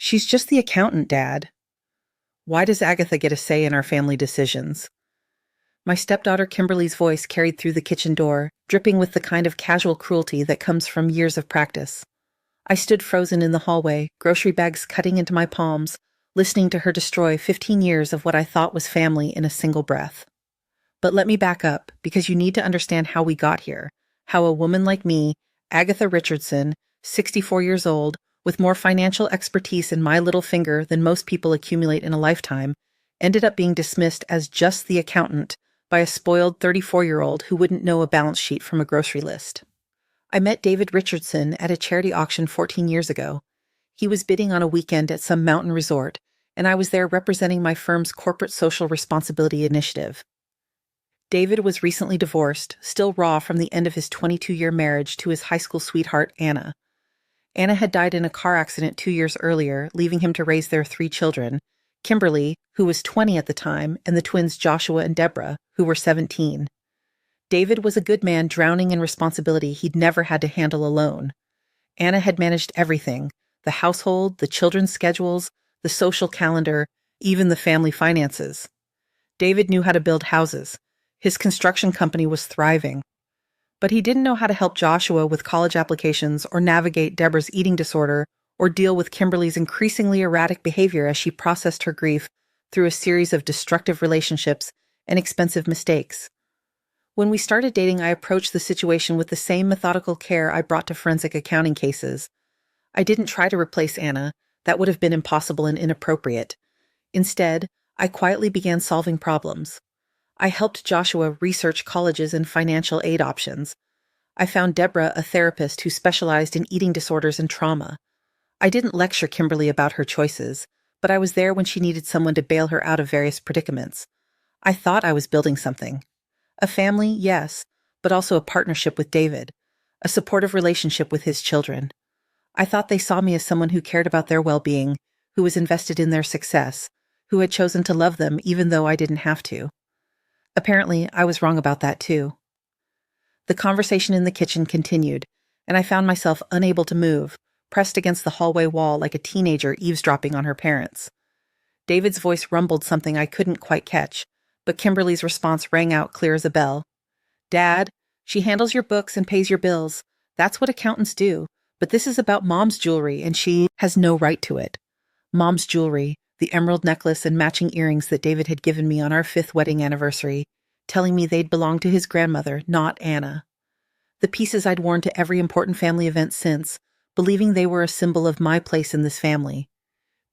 She's just the accountant, Dad. Why does Agatha get a say in our family decisions? My stepdaughter Kimberly's voice carried through the kitchen door, dripping with the kind of casual cruelty that comes from years of practice. I stood frozen in the hallway, grocery bags cutting into my palms, listening to her destroy 15 years of what I thought was family in a single breath. But let me back up, because you need to understand how we got here, how a woman like me, Agatha Richardson, 64 years old, with more financial expertise in my little finger than most people accumulate in a lifetime, ended up being dismissed as just the accountant by a spoiled 34-year-old who wouldn't know a balance sheet from a grocery list. I met David Richardson at a charity auction 14 years ago. He was bidding on a weekend at some mountain resort, and I was there representing my firm's corporate social responsibility initiative. David was recently divorced, still raw from the end of his 22-year marriage to his high school sweetheart, Anna. Anna had died in a car accident 2 years earlier, leaving him to raise their 3 children, Kimberly, who was 20 at the time, and the twins Joshua and Deborah, who were 17. David was a good man drowning in responsibility he'd never had to handle alone. Anna had managed everything: the household, the children's schedules, the social calendar, even the family finances. David knew how to build houses. His construction company was thriving. But he didn't know how to help Joshua with college applications or navigate Deborah's eating disorder or deal with Kimberly's increasingly erratic behavior as she processed her grief through a series of destructive relationships and expensive mistakes. When we started dating, I approached the situation with the same methodical care I brought to forensic accounting cases. I didn't try to replace Anna. That would have been impossible and inappropriate. Instead, I quietly began solving problems. I helped Joshua research colleges and financial aid options. I found Deborah a therapist who specialized in eating disorders and trauma. I didn't lecture Kimberly about her choices, but I was there when she needed someone to bail her out of various predicaments. I thought I was building something. A family, yes, but also a partnership with David, a supportive relationship with his children. I thought they saw me as someone who cared about their well-being, who was invested in their success, who had chosen to love them even though I didn't have to. Apparently, I was wrong about that too. The conversation in the kitchen continued, and I found myself unable to move, pressed against the hallway wall like a teenager eavesdropping on her parents. David's voice rumbled something I couldn't quite catch, but Kimberly's response rang out clear as a bell. "Dad, she handles your books and pays your bills. That's what accountants do, but this is about Mom's jewelry, and she has no right to it." Mom's jewelry, the emerald necklace and matching earrings that David had given me on our 5th wedding anniversary, telling me they'd belonged to his grandmother, not Anna. The pieces I'd worn to every important family event since, believing they were a symbol of my place in this family.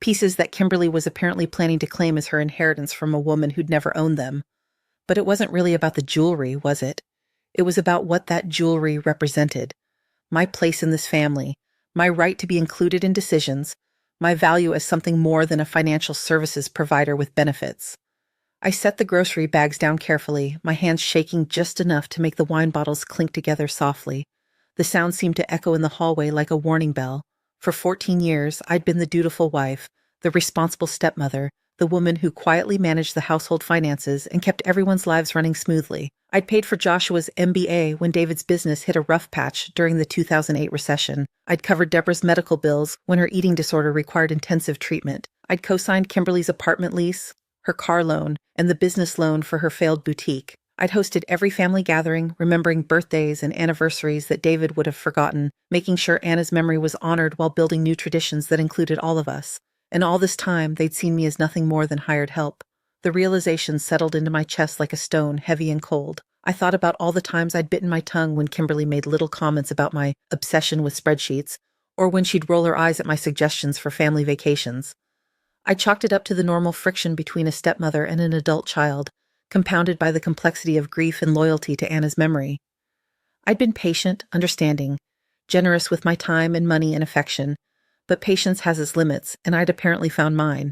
Pieces that Kimberly was apparently planning to claim as her inheritance from a woman who'd never owned them. But it wasn't really about the jewelry, was it? It was about what that jewelry represented. My place in this family, my right to be included in decisions, my value as something more than a financial services provider with benefits. I set the grocery bags down carefully, my hands shaking just enough to make the wine bottles clink together softly. The sound seemed to echo in the hallway like a warning bell. For 14 years, I'd been the dutiful wife, the responsible stepmother, the woman who quietly managed the household finances and kept everyone's lives running smoothly. I'd paid for Joshua's MBA when David's business hit a rough patch during the 2008 recession. I'd covered Deborah's medical bills when her eating disorder required intensive treatment. I'd co-signed Kimberly's apartment lease, her car loan, and the business loan for her failed boutique. I'd hosted every family gathering, remembering birthdays and anniversaries that David would have forgotten, making sure Anna's memory was honored while building new traditions that included all of us. And all this time, they'd seen me as nothing more than hired help. The realization settled into my chest like a stone, heavy and cold. I thought about all the times I'd bitten my tongue when Kimberly made little comments about my obsession with spreadsheets, or when she'd roll her eyes at my suggestions for family vacations. I chalked it up to the normal friction between a stepmother and an adult child, compounded by the complexity of grief and loyalty to Anna's memory. I'd been patient, understanding, generous with my time and money and affection, but patience has its limits, and I'd apparently found mine.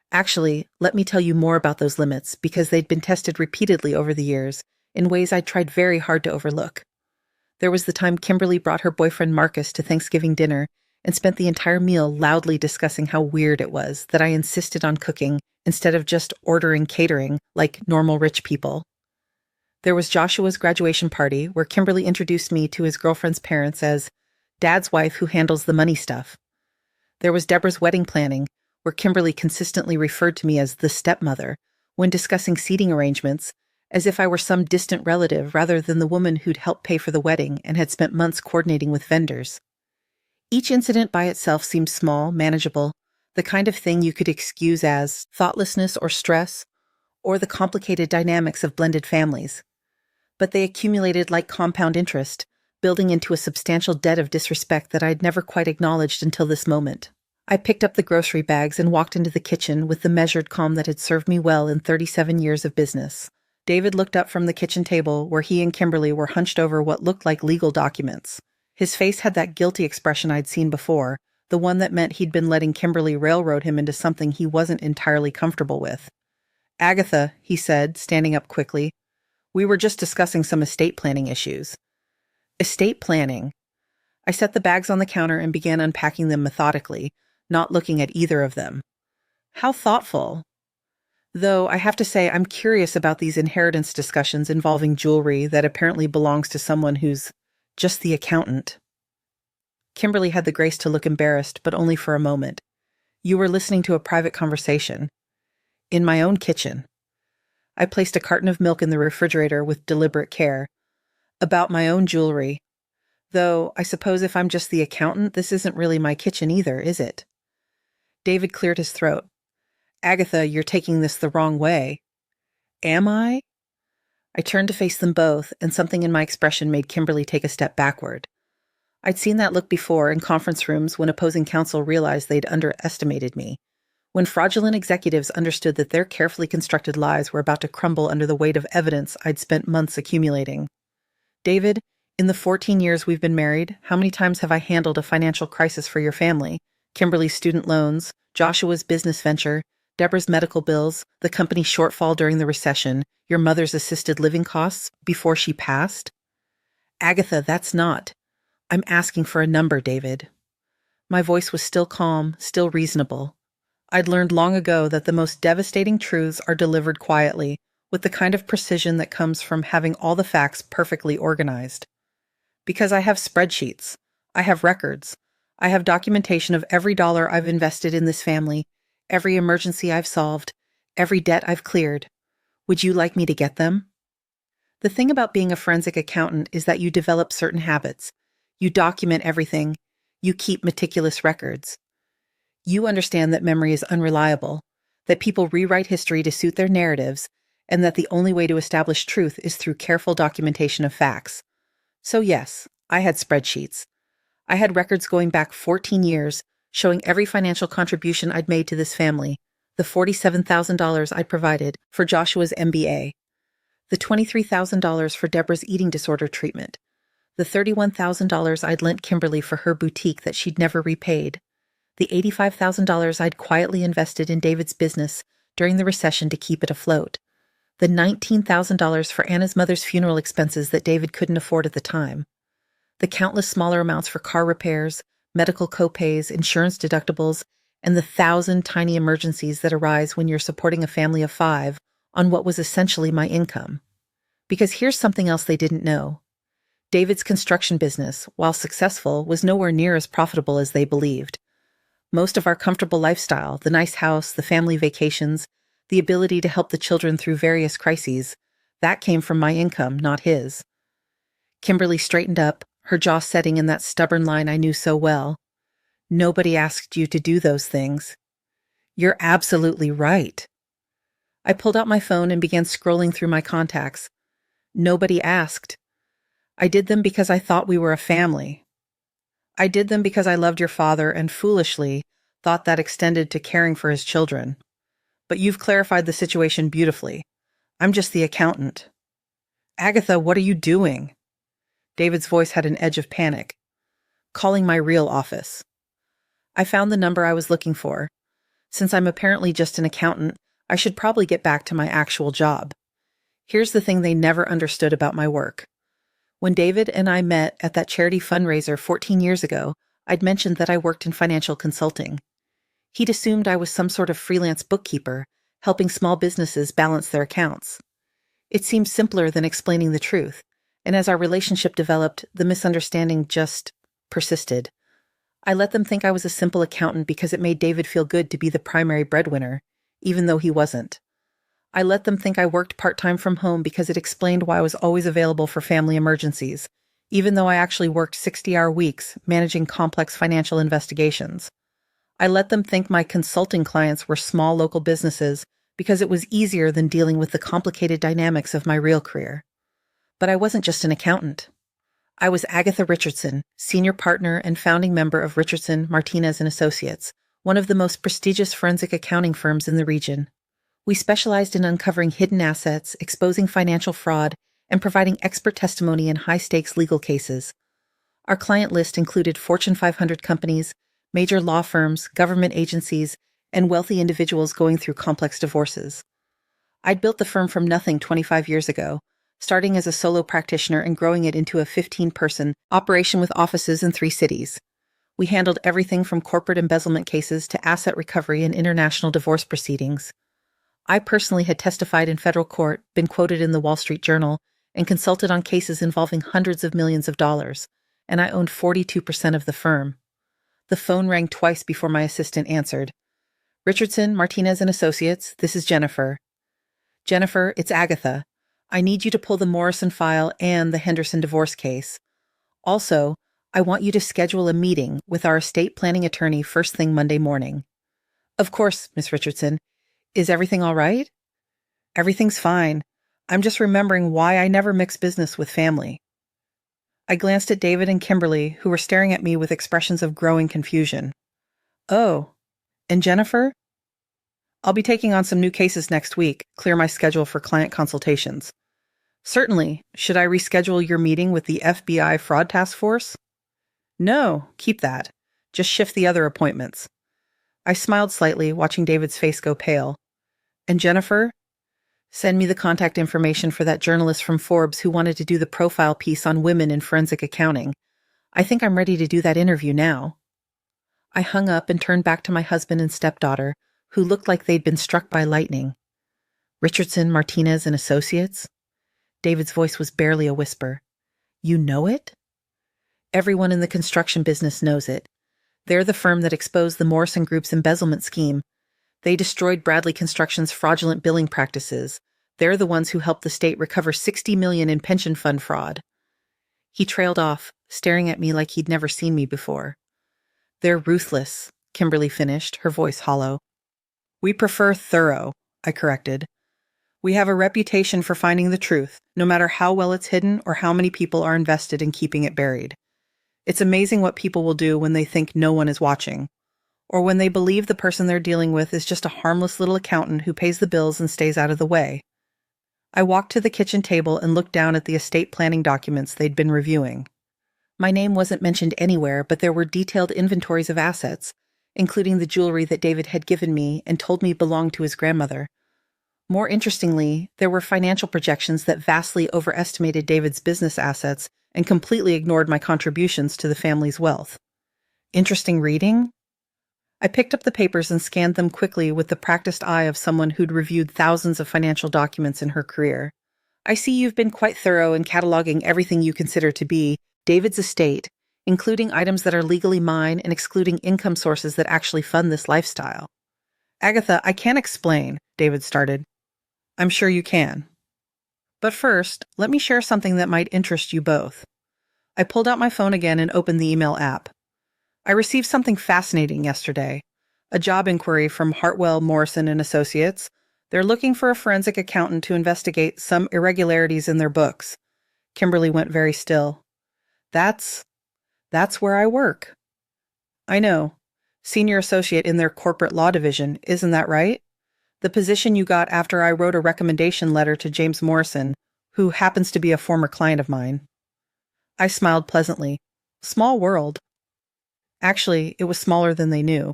Actually, let me tell you more about those limits, because they'd been tested repeatedly over the years, in ways I'd tried very hard to overlook. There was the time Kimberly brought her boyfriend Marcus to Thanksgiving dinner and spent the entire meal loudly discussing how weird it was that I insisted on cooking instead of just ordering catering like normal rich people. There was Joshua's graduation party, where Kimberly introduced me to his girlfriend's parents as Dad's wife who handles the money stuff. There was Deborah's wedding planning, where Kimberly consistently referred to me as the stepmother when discussing seating arrangements, as if I were some distant relative rather than the woman who'd helped pay for the wedding and had spent months coordinating with vendors. Each incident by itself seemed small, manageable, the kind of thing you could excuse as thoughtlessness or stress, or the complicated dynamics of blended families. But they accumulated like compound interest, building into a substantial debt of disrespect that I'd never quite acknowledged until this moment. I picked up the grocery bags and walked into the kitchen with the measured calm that had served me well in 37 years of business. David looked up from the kitchen table where he and Kimberly were hunched over what looked like legal documents. His face had that guilty expression I'd seen before, the one that meant he'd been letting Kimberly railroad him into something he wasn't entirely comfortable with. "Agatha," he said, standing up quickly, "we were just discussing some estate planning issues." Estate planning. I set the bags on the counter and began unpacking them methodically, not looking at either of them. How thoughtful. Though I have to say I'm curious about these inheritance discussions involving jewelry that apparently belongs to someone who's just the accountant. Kimberly had the grace to look embarrassed, but only for a moment. "You were listening to a private conversation. In my own kitchen." I placed a carton of milk in the refrigerator with deliberate care. "About my own jewelry. Though, I suppose if I'm just the accountant, this isn't really my kitchen either, is it?" David cleared his throat. "Agatha, you're taking this the wrong way." "Am I?" I turned to face them both, and something in my expression made Kimberly take a step backward. I'd seen that look before in conference rooms when opposing counsel realized they'd underestimated me, when fraudulent executives understood that their carefully constructed lies were about to crumble under the weight of evidence I'd spent months accumulating. "David, in the 14 years we've been married, how many times have I handled a financial crisis for your family? Kimberly's student loans, Joshua's business venture, Deborah's medical bills, the company's shortfall during the recession, your mother's assisted living costs before she passed?" "Agatha, that's not. I'm asking for a number, David." My voice was still calm, still reasonable. I'd learned long ago that the most devastating truths are delivered quietly, with the kind of precision that comes from having all the facts perfectly organized. Because I have spreadsheets. I have records. I have documentation of every dollar I've invested in this family, every emergency I've solved, every debt I've cleared. Would you like me to get them? The thing about being a forensic accountant is that you develop certain habits. You document everything. You keep meticulous records. You understand that memory is unreliable, that people rewrite history to suit their narratives, and that the only way to establish truth is through careful documentation of facts. So yes, I had spreadsheets. I had records going back 14 years, showing every financial contribution I'd made to this family, the $47,000 I'd provided for Joshua's MBA, the $23,000 for Deborah's eating disorder treatment, the $31,000 I'd lent Kimberly for her boutique that she'd never repaid, the $85,000 I'd quietly invested in David's business during the recession to keep it afloat, the $19,000 for Anna's mother's funeral expenses that David couldn't afford at the time, the countless smaller amounts for car repairs, medical copays, insurance deductibles, and the 1,000 tiny emergencies that arise when you're supporting a family of 5 on what was essentially my income. Because here's something else they didn't know. David's construction business, while successful, was nowhere near as profitable as they believed. Most of our comfortable lifestyle, the nice house, the family vacations, the ability to help the children through various crises, that came from my income, not his. Kimberly straightened up, her jaw setting in that stubborn line I knew so well. "Nobody asked you to do those things." "You're absolutely right." I pulled out my phone and began scrolling through my contacts. Nobody asked. I did them because I thought we were a family. I did them because I loved your father and foolishly thought that extended to caring for his children. But you've clarified the situation beautifully. I'm just the accountant. "Agatha, what are you doing?" David's voice had an edge of panic. "Calling my real office." I found the number I was looking for. Since I'm apparently just an accountant, I should probably get back to my actual job. Here's the thing they never understood about my work. When David and I met at that charity fundraiser 14 years ago, I'd mentioned that I worked in financial consulting. He'd assumed I was some sort of freelance bookkeeper, helping small businesses balance their accounts. It seemed simpler than explaining the truth, and as our relationship developed, the misunderstanding just persisted. I let them think I was a simple accountant because it made David feel good to be the primary breadwinner, even though he wasn't. I let them think I worked part-time from home because it explained why I was always available for family emergencies, even though I actually worked 60-hour weeks managing complex financial investigations. I let them think my consulting clients were small local businesses because it was easier than dealing with the complicated dynamics of my real career. But I wasn't just an accountant. I was Agatha Richardson, senior partner and founding member of Richardson, Martinez and Associates, one of the most prestigious forensic accounting firms in the region. We specialized in uncovering hidden assets, exposing financial fraud, and providing expert testimony in high-stakes legal cases. Our client list included Fortune 500 companies, major law firms, government agencies, and wealthy individuals going through complex divorces. I'd built the firm from nothing 25 years ago, starting as a solo practitioner and growing it into a 15-person operation with offices in 3 cities. We handled everything from corporate embezzlement cases to asset recovery and international divorce proceedings. I personally had testified in federal court, been quoted in the Wall Street Journal, and consulted on cases involving hundreds of millions of dollars, and I owned 42% of the firm. The phone rang twice before my assistant answered. Richardson, Martinez and Associates, this is Jennifer. Jennifer, it's Agatha. I need you to pull the Morrison file and the Henderson divorce case. Also, I want you to schedule a meeting with our estate planning attorney first thing Monday morning. Of course, Miss Richardson. Is everything all right? Everything's fine. I'm just remembering why I never mix business with family. I glanced at David and Kimberly, who were staring at me with expressions of growing confusion. Oh, and Jennifer? I'll be taking on some new cases next week, clear my schedule for client consultations. Certainly. Should I reschedule your meeting with the FBI Fraud Task Force? No, keep that. Just shift the other appointments. I smiled slightly, watching David's face go pale. And Jennifer? Send me the contact information for that journalist from Forbes who wanted to do the profile piece on women in forensic accounting. I think I'm ready to do that interview now. I hung up and turned back to my husband and stepdaughter, who looked like they'd been struck by lightning. Richardson, Martinez and Associates? David's voice was barely a whisper. You know it? Everyone in the construction business knows it. They're the firm that exposed the Morrison Group's embezzlement scheme. They destroyed Bradley Construction's fraudulent billing practices. They're the ones who helped the state recover $60 million in pension fund fraud. He trailed off, staring at me like he'd never seen me before. They're ruthless, Kimberly finished, her voice hollow. We prefer thorough, I corrected. We have a reputation for finding the truth, no matter how well it's hidden or how many people are invested in keeping it buried. It's amazing what people will do when they think no one is watching, or when they believe the person they're dealing with is just a harmless little accountant who pays the bills and stays out of the way. I walked to the kitchen table and looked down at the estate planning documents they'd been reviewing. My name wasn't mentioned anywhere, but there were detailed inventories of assets, including the jewelry that David had given me and told me belonged to his grandmother. More interestingly, there were financial projections that vastly overestimated David's business assets and completely ignored my contributions to the family's wealth. Interesting reading? I picked up the papers and scanned them quickly with the practiced eye of someone who'd reviewed thousands of financial documents in her career. I see you've been quite thorough in cataloging everything you consider to be David's estate, including items that are legally mine and excluding income sources that actually fund this lifestyle. Agatha, I can't explain, David started. I'm sure you can. But first, let me share something that might interest you both. I pulled out my phone again and opened the email app. I received something fascinating yesterday. A job inquiry from Hartwell, Morrison and Associates. They're looking for a forensic accountant to investigate some irregularities in their books. Kimberly went very still. That's where I work. I know. Senior associate in their corporate law division, isn't that right? The position you got after I wrote a recommendation letter to James Morrison, who happens to be a former client of mine. I smiled pleasantly. Small world. Actually, it was smaller than they knew.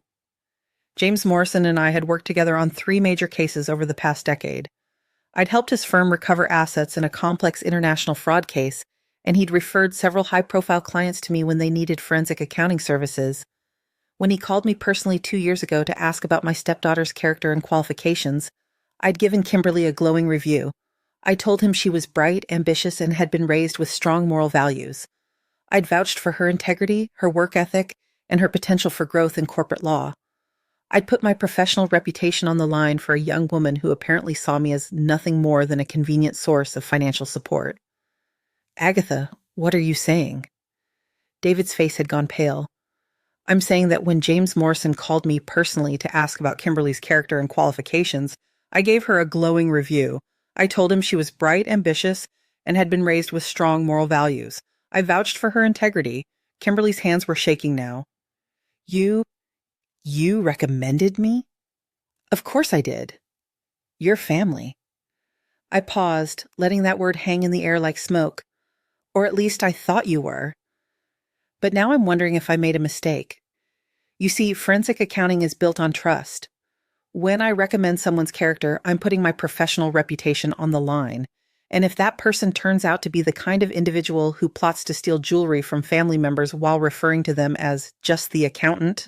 James Morrison and I had worked together on 3 major cases over the past decade. I'd helped his firm recover assets in a complex international fraud case, and he'd referred several high-profile clients to me when they needed forensic accounting services. When he called me personally 2 years ago to ask about my stepdaughter's character and qualifications, I'd given Kimberly a glowing review. I told him she was bright, ambitious, and had been raised with strong moral values. I'd vouched for her integrity, her work ethic, and her potential for growth in corporate law. I'd put my professional reputation on the line for a young woman who apparently saw me as nothing more than a convenient source of financial support. Agatha, what are you saying? David's face had gone pale. I'm saying that when James Morrison called me personally to ask about Kimberly's character and qualifications, I gave her a glowing review. I told him she was bright, ambitious, and had been raised with strong moral values. I vouched for her integrity. Kimberly's hands were shaking now. You recommended me? Of course I did. Your family. I paused, letting that word hang in the air like smoke. Or at least I thought you were. But now I'm wondering if I made a mistake. You see, forensic accounting is built on trust. When I recommend someone's character, I'm putting my professional reputation on the line. And if that person turns out to be the kind of individual who plots to steal jewelry from family members while referring to them as just the accountant,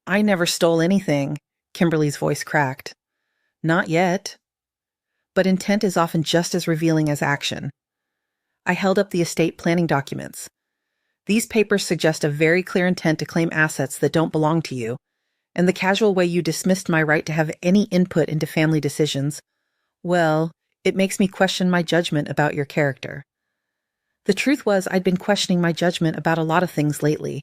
I never stole anything, Kimberly's voice cracked. Not yet. But intent is often just as revealing as action. I held up the estate planning documents. These papers suggest a very clear intent to claim assets that don't belong to you, and the casual way you dismissed my right to have any input into family decisions, well, it makes me question my judgment about your character. The truth was, I'd been questioning my judgment about a lot of things lately.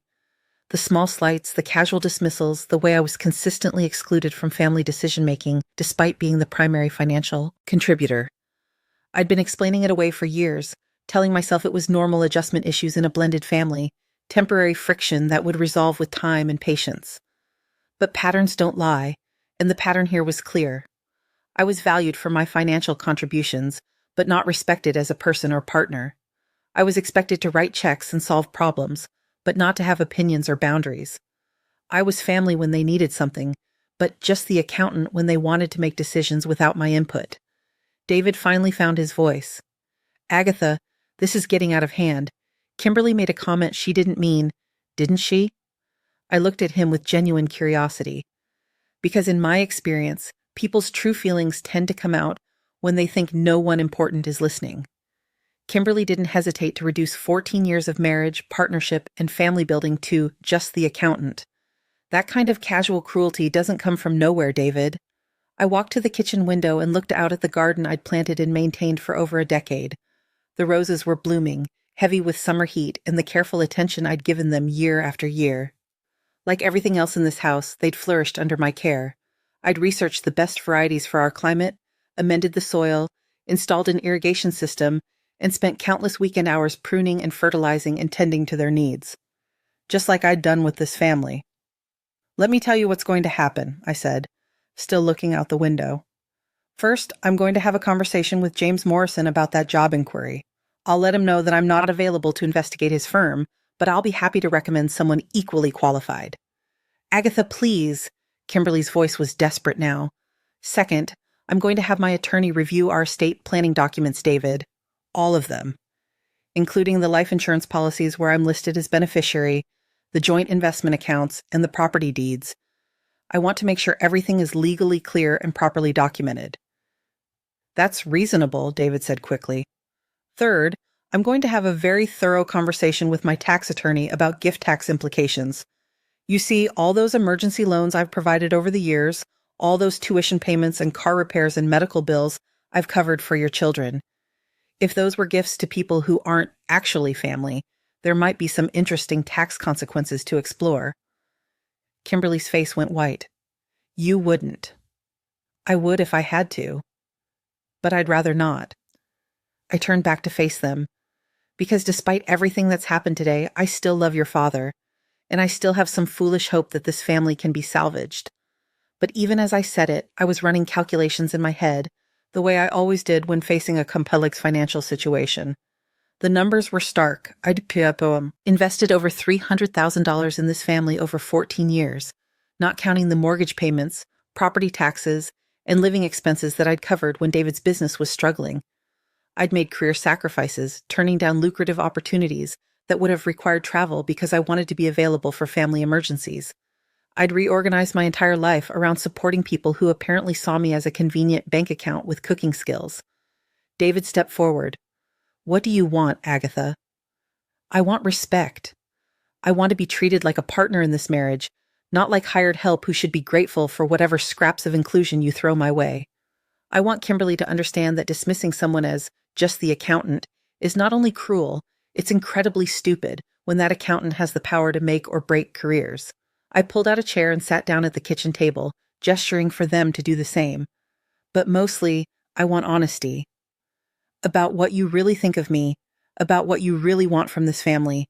The small slights, the casual dismissals, the way I was consistently excluded from family decision-making despite being the primary financial contributor. I'd been explaining it away for years, telling myself it was normal adjustment issues in a blended family, temporary friction that would resolve with time and patience. But patterns don't lie, and the pattern here was clear. I was valued for my financial contributions, but not respected as a person or partner. I was expected to write checks and solve problems, but not to have opinions or boundaries. I was family when they needed something, but just the accountant when they wanted to make decisions without my input. David finally found his voice. Agatha, this is getting out of hand. Kimberly made a comment she didn't mean, didn't she? I looked at him with genuine curiosity. Because in my experience, people's true feelings tend to come out when they think no one important is listening. Kimberly didn't hesitate to reduce 14 years of marriage, partnership, and family building to just the accountant. That kind of casual cruelty doesn't come from nowhere, David. I walked to the kitchen window and looked out at the garden I'd planted and maintained for over a decade. The roses were blooming, heavy with summer heat and the careful attention I'd given them year after year. Like everything else in this house, they'd flourished under my care. I'd researched the best varieties for our climate, amended the soil, installed an irrigation system, and spent countless weekend hours pruning and fertilizing and tending to their needs. Just like I'd done with this family. Let me tell you what's going to happen, I said, still looking out the window. First, I'm going to have a conversation with James Morrison about that job inquiry. I'll let him know that I'm not available to investigate his firm, but I'll be happy to recommend someone equally qualified. Agatha, please. Kimberly's voice was desperate now. Second, I'm going to have my attorney review our estate planning documents, David. All of them. Including the life insurance policies where I'm listed as beneficiary, the joint investment accounts, and the property deeds. I want to make sure everything is legally clear and properly documented. That's reasonable, David said quickly. Third, I'm going to have a very thorough conversation with my tax attorney about gift tax implications. You see, all those emergency loans I've provided over the years, all those tuition payments and car repairs and medical bills I've covered for your children. If those were gifts to people who aren't actually family, there might be some interesting tax consequences to explore. Kimberly's face went white. You wouldn't. I would if I had to. But I'd rather not. I turned back to face them. Because despite everything that's happened today, I still love your father, and I still have some foolish hope that this family can be salvaged. But even as I said it, I was running calculations in my head, the way I always did when facing a complex financial situation. The numbers were stark. I'd invested over $300,000 in this family over 14 years, not counting the mortgage payments, property taxes, and living expenses that I'd covered when David's business was struggling. I'd made career sacrifices, turning down lucrative opportunities that would have required travel because I wanted to be available for family emergencies. I'd reorganized my entire life around supporting people who apparently saw me as a convenient bank account with cooking skills. David stepped forward. What do you want, Agatha? I want respect. I want to be treated like a partner in this marriage, not like hired help who should be grateful for whatever scraps of inclusion you throw my way. I want Kimberly to understand that dismissing someone as just the accountant is not only cruel, it's incredibly stupid when that accountant has the power to make or break careers. I pulled out a chair and sat down at the kitchen table, gesturing for them to do the same. But mostly, I want honesty. About what you really think of me, about what you really want from this family,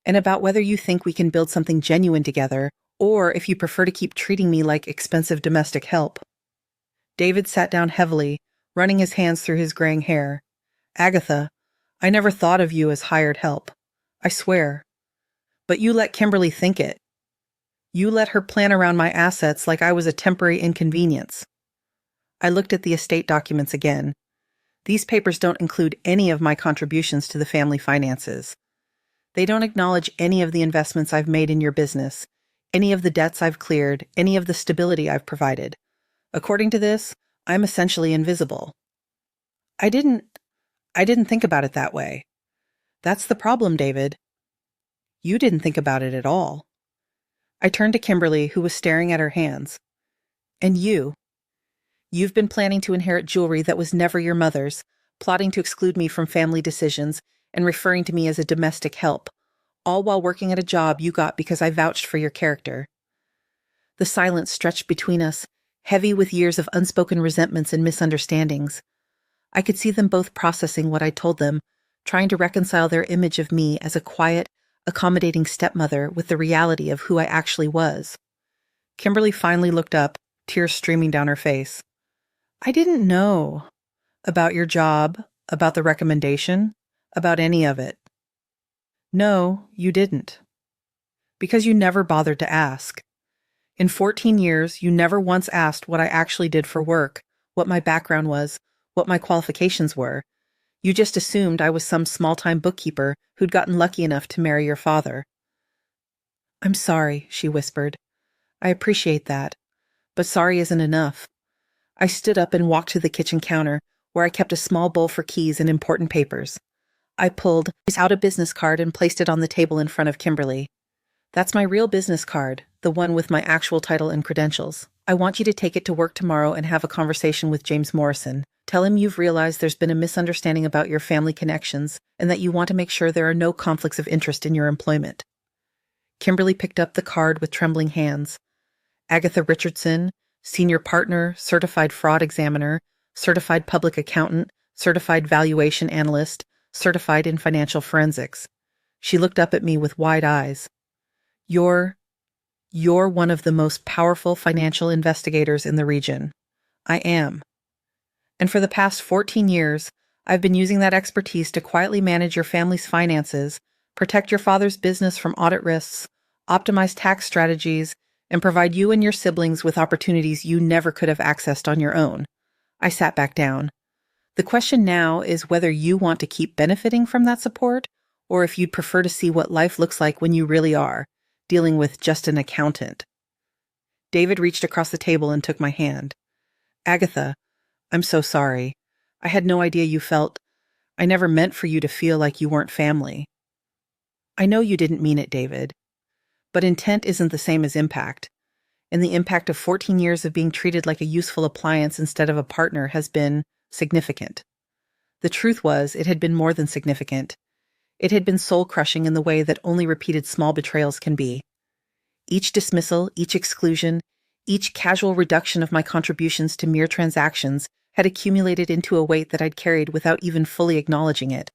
and about whether you think we can build something genuine together, or if you prefer to keep treating me like expensive domestic help. David sat down heavily, running his hands through his graying hair. Agatha, I never thought of you as hired help. I swear. But you let Kimberly think it. You let her plan around my assets like I was a temporary inconvenience. I looked at the estate documents again. These papers don't include any of my contributions to the family finances. They don't acknowledge any of the investments I've made in your business, any of the debts I've cleared, any of the stability I've provided. According to this, I'm essentially invisible. I didn't think about it that way. That's the problem, David. You didn't think about it at all. I turned to Kimberly, who was staring at her hands. And you've been planning to inherit jewelry that was never your mother's, plotting to exclude me from family decisions, and referring to me as a domestic help, all while working at a job you got because I vouched for your character. The silence stretched between us, heavy with years of unspoken resentments and misunderstandings. I could see them both processing what I told them, trying to reconcile their image of me as a quiet, accommodating stepmother with the reality of who I actually was. Kimberly finally looked up, tears streaming down her face. I didn't know about your job, about the recommendation, about any of it. No, you didn't. Because you never bothered to ask. In 14 years, you never once asked what I actually did for work, what my background was, what my qualifications were. You just assumed I was some small-time bookkeeper who'd gotten lucky enough to marry your father. I'm sorry, she whispered. I appreciate that, but sorry isn't enough. I stood up and walked to the kitchen counter, where I kept a small bowl for keys and important papers. I pulled out a business card and placed it on the table in front of Kimberly. That's my real business card, the one with my actual title and credentials. I want you to take it to work tomorrow and have a conversation with James Morrison. Tell him you've realized there's been a misunderstanding about your family connections and that you want to make sure there are no conflicts of interest in your employment. Kimberly picked up the card with trembling hands. Agatha Richardson, senior partner, certified fraud examiner, certified public accountant, certified valuation analyst, certified in financial forensics. She looked up at me with wide eyes. You're one of the most powerful financial investigators in the region. I am. And for the past 14 years, I've been using that expertise to quietly manage your family's finances, protect your father's business from audit risks, optimize tax strategies, and provide you and your siblings with opportunities you never could have accessed on your own. I sat back down. The question now is whether you want to keep benefiting from that support, or if you'd prefer to see what life looks like when you really are, dealing with just an accountant. David reached across the table and took my hand. Agatha, I'm so sorry. I had no idea you felt. I never meant for you to feel like you weren't family. I know you didn't mean it, David. But intent isn't the same as impact. And the impact of 14 years of being treated like a useful appliance instead of a partner has been significant. The truth was, it had been more than significant. It had been soul-crushing in the way that only repeated small betrayals can be. Each dismissal, each exclusion, each casual reduction of my contributions to mere transactions had accumulated into a weight that I'd carried without even fully acknowledging it.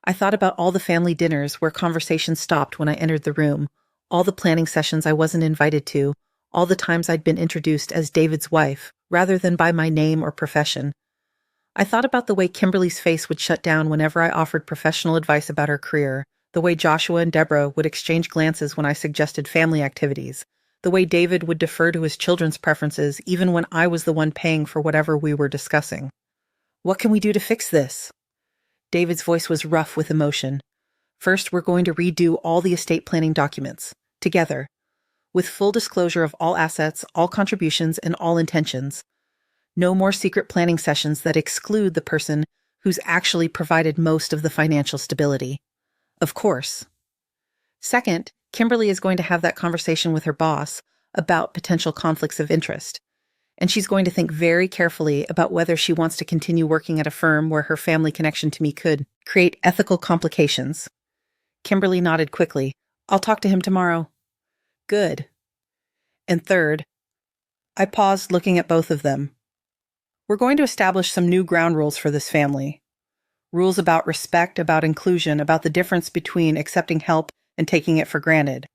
I thought about all the family dinners where conversation stopped when I entered the room, all the planning sessions I wasn't invited to, all the times I'd been introduced as David's wife, rather than by my name or profession. I thought about the way Kimberly's face would shut down whenever I offered professional advice about her career, the way Joshua and Deborah would exchange glances when I suggested family activities, the way David would defer to his children's preferences even when I was the one paying for whatever we were discussing. What can we do to fix this? David's voice was rough with emotion. First, we're going to redo all the estate planning documents, together, with full disclosure of all assets, all contributions, and all intentions. No more secret planning sessions that exclude the person who's actually provided most of the financial stability. Of course. Second, Kimberly is going to have that conversation with her boss about potential conflicts of interest, and she's going to think very carefully about whether she wants to continue working at a firm where her family connection to me could create ethical complications. Kimberly nodded quickly. I'll talk to him tomorrow. Good. And third, I paused, looking at both of them. We're going to establish some new ground rules for this family. Rules about respect, about inclusion, about the difference between accepting help and taking it for granted.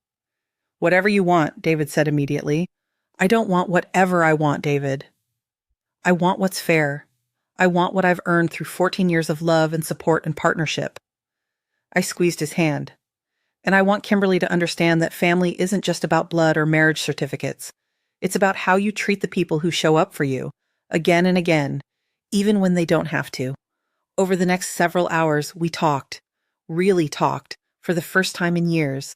Whatever you want, David said immediately. I don't want whatever I want, David. I want what's fair. I want what I've earned through 14 years of love and support and partnership. I squeezed his hand. And I want Kimberly to understand that family isn't just about blood or marriage certificates. It's about how you treat the people who show up for you, again and again, even when they don't have to. Over the next several hours, we talked, really talked, for the first time in years.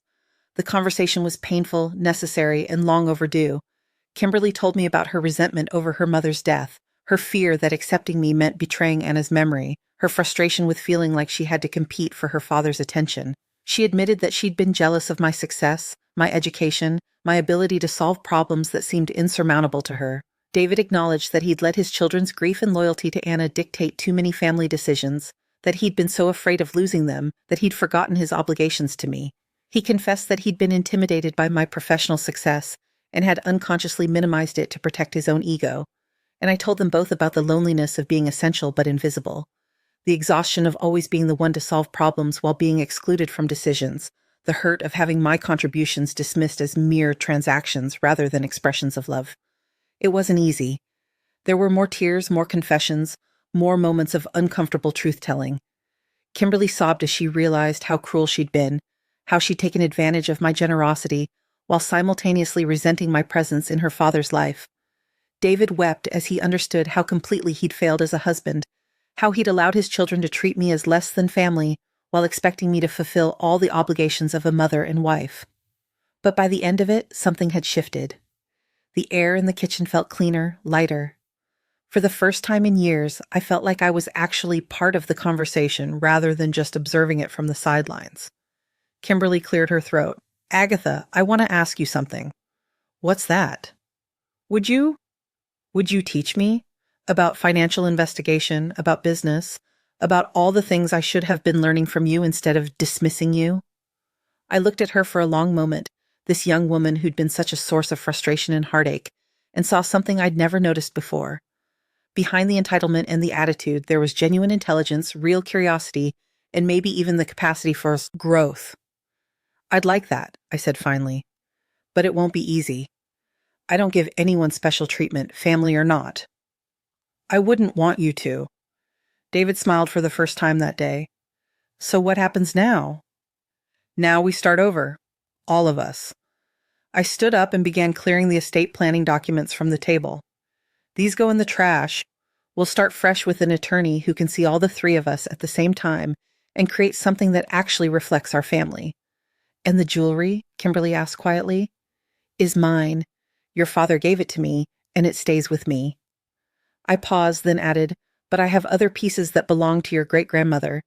The conversation was painful, necessary, and long overdue. Kimberly told me about her resentment over her mother's death, her fear that accepting me meant betraying Anna's memory, her frustration with feeling like she had to compete for her father's attention. She admitted that she'd been jealous of my success, my education, my ability to solve problems that seemed insurmountable to her. David acknowledged that he'd let his children's grief and loyalty to Anna dictate too many family decisions, that he'd been so afraid of losing them that he'd forgotten his obligations to me. He confessed that he'd been intimidated by my professional success and had unconsciously minimized it to protect his own ego. And I told them both about the loneliness of being essential but invisible, the exhaustion of always being the one to solve problems while being excluded from decisions, the hurt of having my contributions dismissed as mere transactions rather than expressions of love. It wasn't easy. There were more tears, more confessions, more moments of uncomfortable truth-telling. Kimberly sobbed as she realized how cruel she'd been, how she'd taken advantage of my generosity while simultaneously resenting my presence in her father's life. David wept as he understood how completely he'd failed as a husband, how he'd allowed his children to treat me as less than family while expecting me to fulfill all the obligations of a mother and wife. But by the end of it, something had shifted. The air in the kitchen felt cleaner, lighter. For the first time in years, I felt like I was actually part of the conversation rather than just observing it from the sidelines. Kimberly cleared her throat. Agatha, I want to ask you something. What's that? Would you teach me about financial investigation, about business, about all the things I should have been learning from you instead of dismissing you? I looked at her for a long moment, this young woman who'd been such a source of frustration and heartache, and saw something I'd never noticed before. Behind the entitlement and the attitude, there was genuine intelligence, real curiosity, and maybe even the capacity for growth. I'd like that, I said finally, but it won't be easy. I don't give anyone special treatment, family or not. I wouldn't want you to. David smiled for the first time that day. So what happens now? Now we start over. All of us. I stood up and began clearing the estate planning documents from the table. These go in the trash. We'll start fresh with an attorney who can see all the three of us at the same time and create something that actually reflects our family. And the jewelry, Kimberly asked quietly, is mine. Your father gave it to me, and it stays with me. I paused, then added, but I have other pieces that belong to your great-grandmother,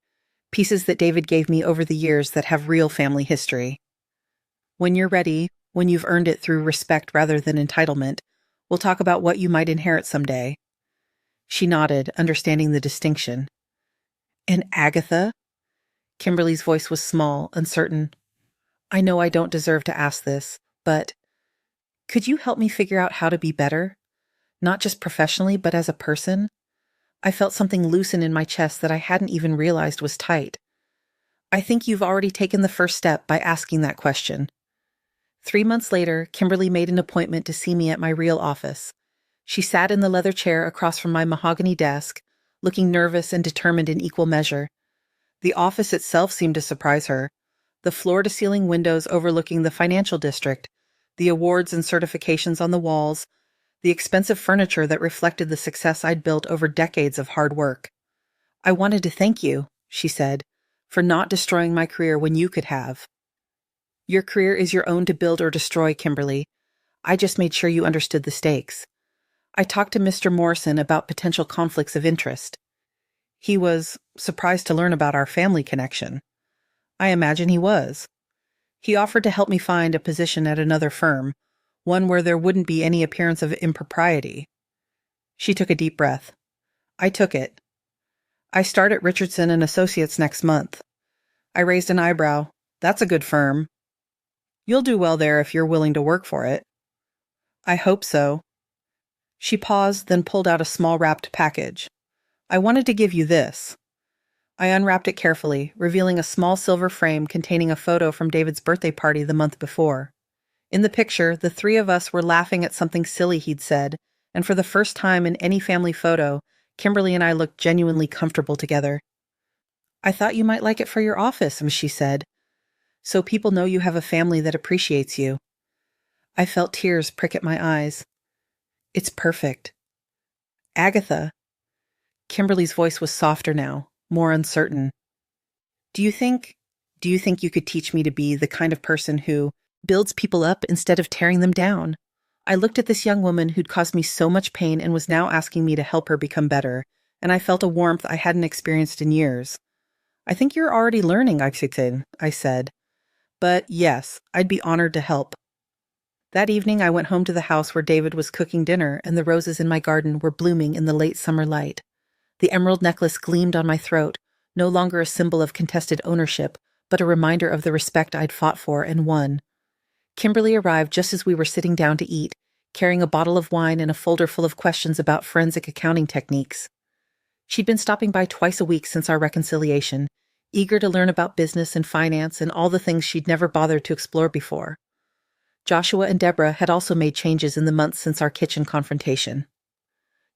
pieces that David gave me over the years that have real family history. When you're ready, when you've earned it through respect rather than entitlement, we'll talk about what you might inherit someday. She nodded, understanding the distinction. And Agatha? Kimberly's voice was small, uncertain. I know I don't deserve to ask this, but could you help me figure out how to be better? Not just professionally, but as a person? I felt something loosen in my chest that I hadn't even realized was tight. I think you've already taken the first step by asking that question. 3 months later, Kimberly made an appointment to see me at my real office. She sat in the leather chair across from my mahogany desk, looking nervous and determined in equal measure. The office itself seemed to surprise her. The floor-to-ceiling windows overlooking the financial district, the awards and certifications on the walls, the expensive furniture that reflected the success I'd built over decades of hard work. I wanted to thank you, she said, for not destroying my career when you could have. Your career is your own to build or destroy, Kimberly. I just made sure you understood the stakes. I talked to Mr. Morrison about potential conflicts of interest. He was surprised to learn about our family connection. I imagine he was. He offered to help me find a position at another firm, one where there wouldn't be any appearance of impropriety. She took a deep breath. I took it. I start at Richardson and Associates next month. I raised an eyebrow. That's a good firm. You'll do well there if you're willing to work for it. I hope so. She paused, then pulled out a small wrapped package. I wanted to give you this. I unwrapped it carefully, revealing a small silver frame containing a photo from David's birthday party the month before. In the picture, the three of us were laughing at something silly he'd said, and for the first time in any family photo, Kimberly and I looked genuinely comfortable together. I thought you might like it for your office, she said, so people know you have a family that appreciates you. I felt tears prick at my eyes. It's perfect. Agatha. Kimberly's voice was softer now, more uncertain. Do you think you could teach me to be the kind of person who builds people up instead of tearing them down? I looked at this young woman who'd caused me so much pain and was now asking me to help her become better, and I felt a warmth I hadn't experienced in years. I think you're already learning, I said. But yes, I'd be honored to help. That evening I went home to the house where David was cooking dinner and the roses in my garden were blooming in the late summer light. The emerald necklace gleamed on my throat, no longer a symbol of contested ownership, but a reminder of the respect I'd fought for and won. Kimberly arrived just as we were sitting down to eat, carrying a bottle of wine and a folder full of questions about forensic accounting techniques. She'd been stopping by twice a week since our reconciliation, eager to learn about business and finance and all the things she'd never bothered to explore before. Joshua and Deborah had also made changes in the months since our kitchen confrontation.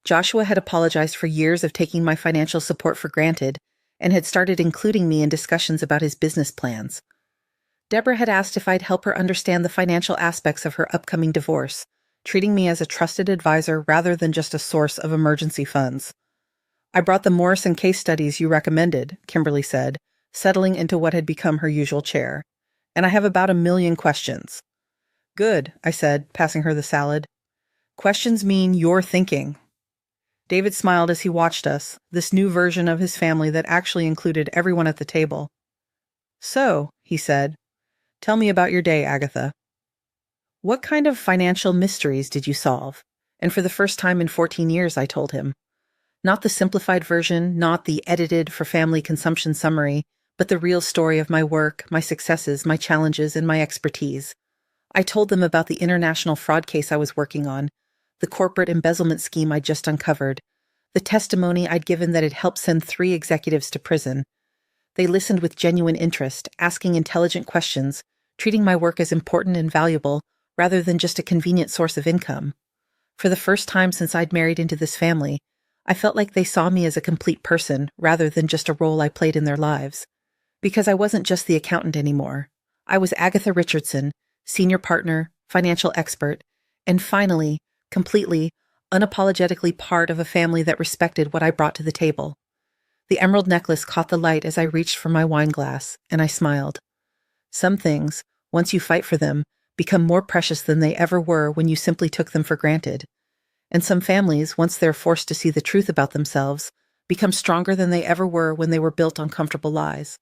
Joshua had apologized for years of taking my financial support for granted and had started including me in discussions about his business plans. Deborah had asked if I'd help her understand the financial aspects of her upcoming divorce, treating me as a trusted advisor rather than just a source of emergency funds. I brought the Morrison case studies you recommended, Kimberly said, settling into what had become her usual chair. And I have about 1 million questions. Good, I said, passing her the salad. Questions mean you're thinking. David smiled as he watched us, this new version of his family that actually included everyone at the table. So, he said, tell me about your day, Agatha. What kind of financial mysteries did you solve? And for the first time in 14 years, I told him. Not the simplified version, not the edited for family consumption summary, but the real story of my work, my successes, my challenges, and my expertise. I told them about the international fraud case I was working on, the corporate embezzlement scheme I'd just uncovered, the testimony I'd given that had helped send 3 executives to prison. They listened with genuine interest, asking intelligent questions, treating my work as important and valuable, rather than just a convenient source of income. For the first time since I'd married into this family, I felt like they saw me as a complete person, rather than just a role I played in their lives. Because I wasn't just the accountant anymore. I was Agatha Richardson, senior partner, financial expert, and finally, completely, unapologetically part of a family that respected what I brought to the table. The emerald necklace caught the light as I reached for my wine glass, and I smiled. Some things, once you fight for them, become more precious than they ever were when you simply took them for granted. And some families, once they're forced to see the truth about themselves, become stronger than they ever were when they were built on comfortable lies.